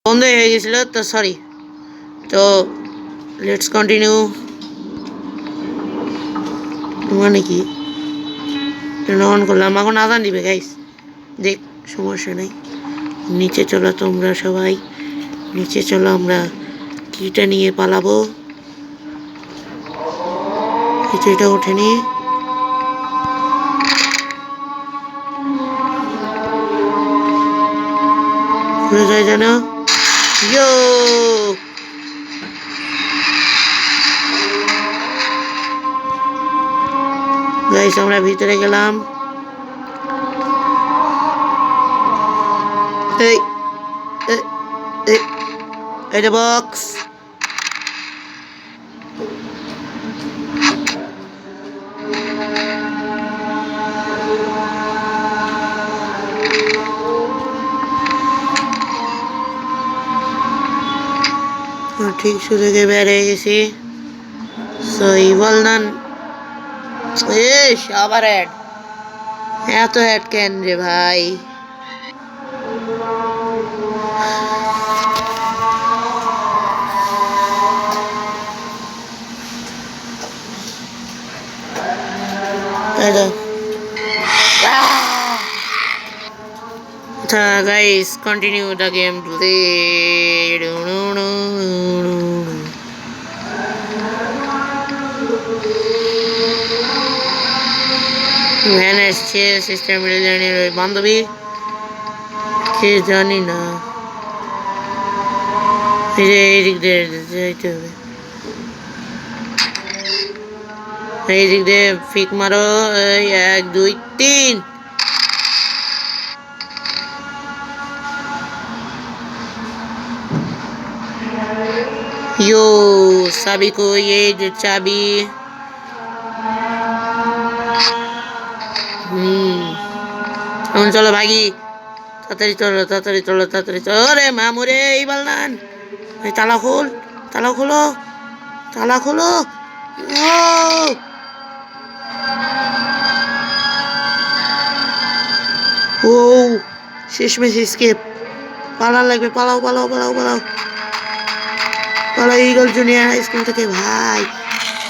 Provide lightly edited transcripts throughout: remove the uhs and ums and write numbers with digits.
বন্ধ হয়ে গেছিল তো, সরি। তো লেটস কন্টিনিউ। মানে কি অন করলাম, এখন আজান দিবে গাইস। দেখ, সমস্যা নেই। নিচে চলো তোমরা সবাই, নিচে চলো, আমরা কিটা নিয়ে পালাবো। এটা ওঠেনি। খুলে যায় জানো। ইয়ো গাইস, আমরা ভিতরে গেলাম। এই এটা বক্স। ঠিক সুযোগে বের হয়ে গেছি। সই বলদান। আবার অ্যাড, এত অ্যাড কেন রে ভাই? Guys, continue the gameplay. Van এসছে, সিস্টেম রিলেনের ওই বান্ধবী, কে জানি না। এই দিক দিয়ে যাইতে হবে, এই দিক দিয়ে ফিক মারো। এই 1 2 3। ইয়ো চাবি কই? এই যে চাবি। এখন চলো ভাগি, তাড়াতাড়ি চলো, তাড়াতাড়ি চলো, তাড়াতাড়ি চলো। রে মামুরে, এই বালনান, এই তালা খোল, তালা খোলো, তালা খোলো। ও শেষমেশ এসকেপ। পালার লাগবে, পালাও পালাও পালাও পালাও পালাও ইগল জুনিয়র হাই স্কুল থেকে ভাই।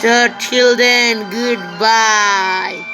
So till then, goodbye.